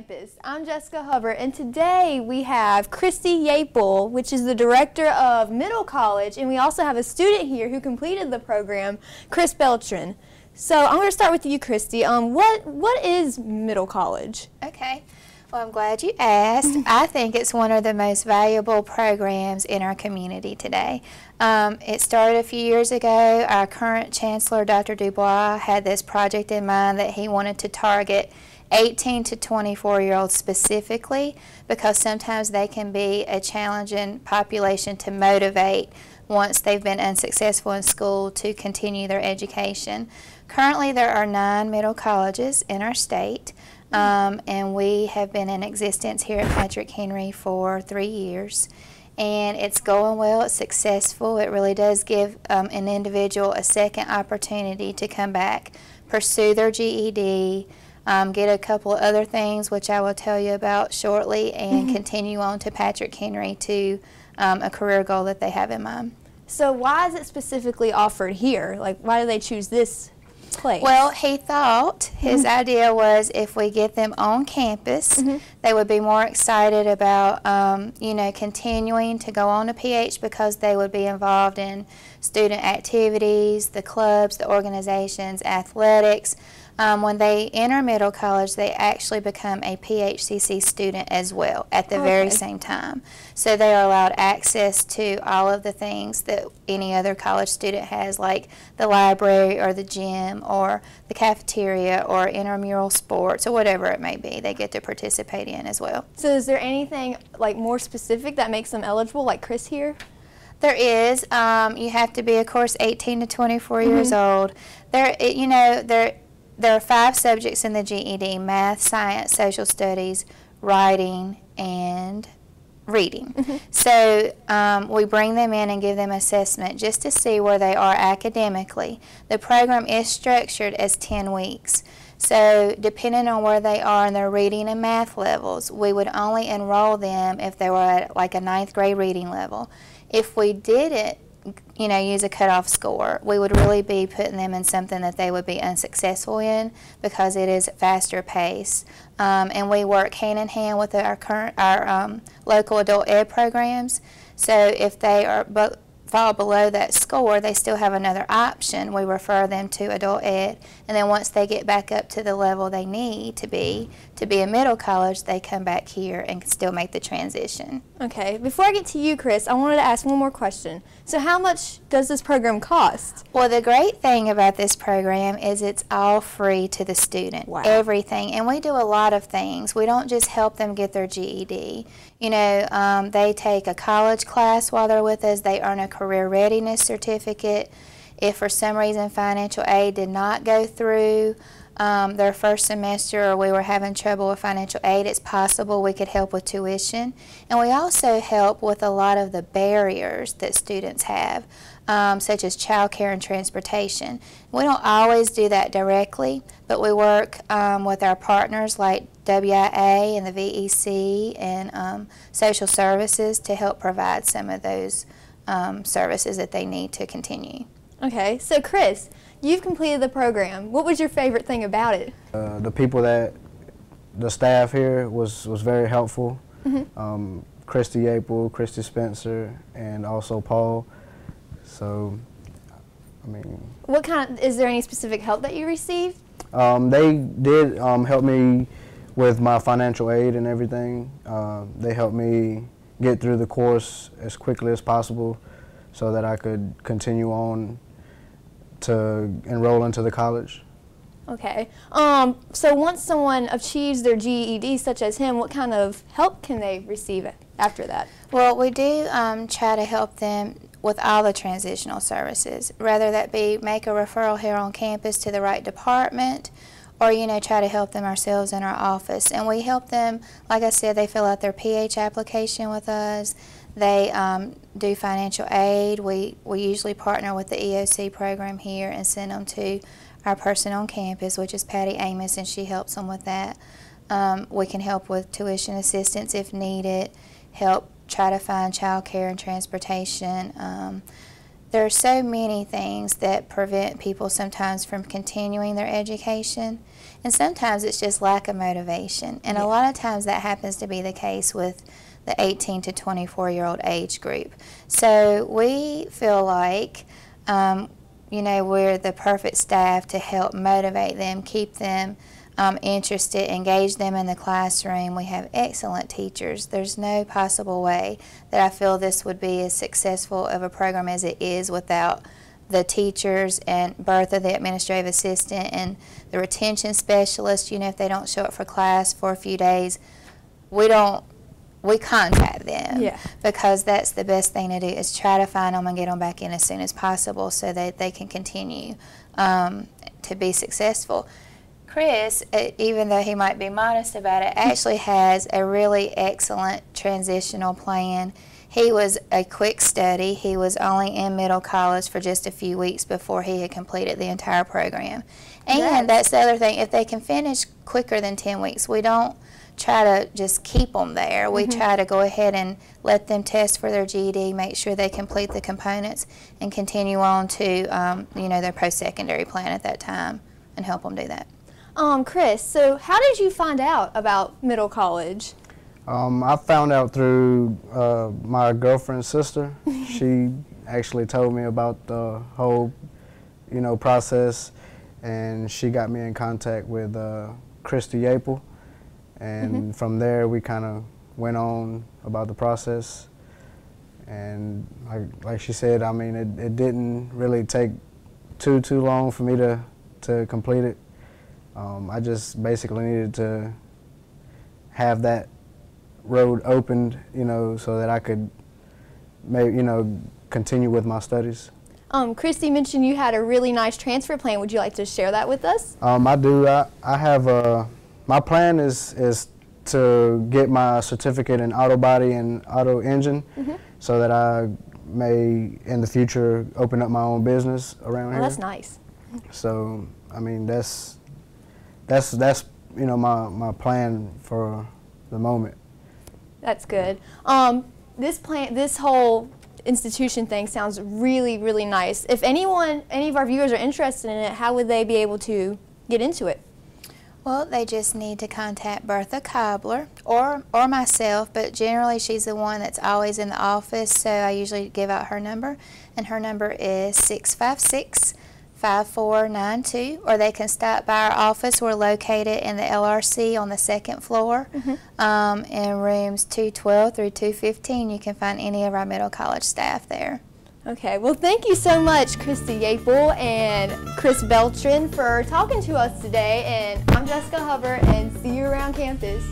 campus. I'm Jessica Hubbard, and today we have Christy Yaple, which is the director of Middle College, and we also have a student here who completed the program, Chris Beltran. So I'm going to start with you, Christy. What is Middle College? Okay. Well, I'm glad you asked. I think it's one of the most valuable programs in our community today. It started a few years ago. Our current chancellor, Dr. Dubois, had this project in mind that he wanted to target 18 to 24-year-olds specifically, because sometimes they can be a challenging population to motivate once they've been unsuccessful in school to continue their education. Currently, there are 9 middle colleges in our state. And we have been in existence here at Patrick Henry for 3 years, and it's going well. It's successful. It really does give an individual a second opportunity to come back, pursue their GED, get a couple of other things which I will tell you about shortly, and continue on to Patrick Henry to a career goal that they have in mind. So why is it specifically offered here? Like, why do they choose this place? Well, he thought his idea was if we get them on campus, they would be more excited about, continuing to go on to PH, because they would be involved in student activities, the clubs, the organizations, athletics. When they enter middle college, they actually become a PHCC student as well at the very same time. So they are allowed access to all of the things that any other college student has, like the library or the gym or the cafeteria or intramural sports or whatever it may be. They get to participate in as well. So is there anything like more specific that makes them eligible, like Chris here? There is. You have to be, of course, 18 to 24 years old. There are 5 subjects in the GED: math, science, social studies, writing, and reading. So we bring them in and give them assessment just to see where they are academically. The program is structured as 10 weeks. So depending on where they are in their reading and math levels, we would only enroll them if they were at like a 9th grade reading level. If we didn't, use a cutoff score, we would really be putting them in something that they would be unsuccessful in, because it is faster pace. And we work hand in hand with our local adult ed programs. So if they fall below that score, they still have another option. We refer them to adult ed, and then once they get back up to the level they need to be a middle college, they come back here and can still make the transition. Okay, before I get to you, Chris, I wanted to ask one more question. So how much does this program cost? Well, the great thing about this program is it's all free to the student. Wow. Everything. And we do a lot of things. We don't just help them get their GED. They take a college class while they're with us. They earn a career readiness certificate. If for some reason financial aid did not go through their first semester, or we were having trouble with financial aid, it's possible we could help with tuition. And we also help with a lot of the barriers that students have, such as child care and transportation. We don't always do that directly, but we work with our partners like WIA and the VEC and social services to help provide some of those services that they need to continue. Okay, so Chris, you've completed the program. What was your favorite thing about it? The staff here was very helpful. Christy Yaple, Christy Spencer, and also Paul. So, is there any specific help that you received? They did help me with my financial aid and everything. They helped me get through the course as quickly as possible so that I could continue on to enroll into the college. Okay. So once someone achieves their GED, such as him, what kind of help can they receive after that? Well, we do try to help them with all the transitional services, whether that be make a referral here on campus to the right department, or try to help them ourselves in our office. And we help them, like I said, they fill out their PH application with us. They do financial aid. We usually partner with the EOC program here and send them to our person on campus, which is Patty Amos, and she helps them with that. We can help with tuition assistance if needed, help try to find child care and transportation. there are so many things that prevent people sometimes from continuing their education, and sometimes it's just lack of motivation. And a lot of times that happens to be the case with the 18 to 24-year-old age group. So we feel like, you know, we're the perfect staff to help motivate them, keep them interested, engage them in the classroom. We have excellent teachers. There's no possible way that I feel this would be as successful of a program as it is without the teachers and Bertha, the administrative assistant, and the retention specialist. You know, if they don't show up for class for a few days, we contact them, because that's the best thing to do, is try to find them and get them back in as soon as possible so that they can continue to be successful. Chris, even though he might be modest about it, actually has a really excellent transitional plan. He was a quick study. He was only in middle college for just a few weeks before he had completed the entire program. And that's the other thing, if they can finish quicker than 10 weeks, we don't try to just keep them there. We try to go ahead and let them test for their GED, make sure they complete the components, and continue on to you know, their post-secondary plan at that time, and help them do that. Chris, so how did you find out about middle college? I found out through my girlfriend's sister. She actually told me about the whole, you know, process, and she got me in contact with Christy Yaple, and from there we kind of went on about the process. And like she said, I mean, it didn't really take too long for me to complete it. I just basically needed to have that road opened, you know, so that I could, you know, continue with my studies. Christy mentioned you had a really nice transfer plan. Would you like to share that with us? I do. I have my plan is to get my certificate in auto body and auto engine, so that I may in the future open up my own business around here. That's nice. So I mean, that's you know, my plan for the moment. That's good. This whole institution thing sounds really, really nice. If any of our viewers are interested in it, how would they be able to get into it? Well, they just need to contact Bertha Cobbler or myself, but generally she's the one that's always in the office, so I usually give out her number, and her number is 656-5492, or they can stop by our office. We're located in the LRC on the second floor, in rooms 212 through 215. You can find any of our middle college staff there. Okay, well, thank you so much, Christy Yaple and Chris Beltran, for talking to us today. And I'm Jessica Hubbard, and see you around campus.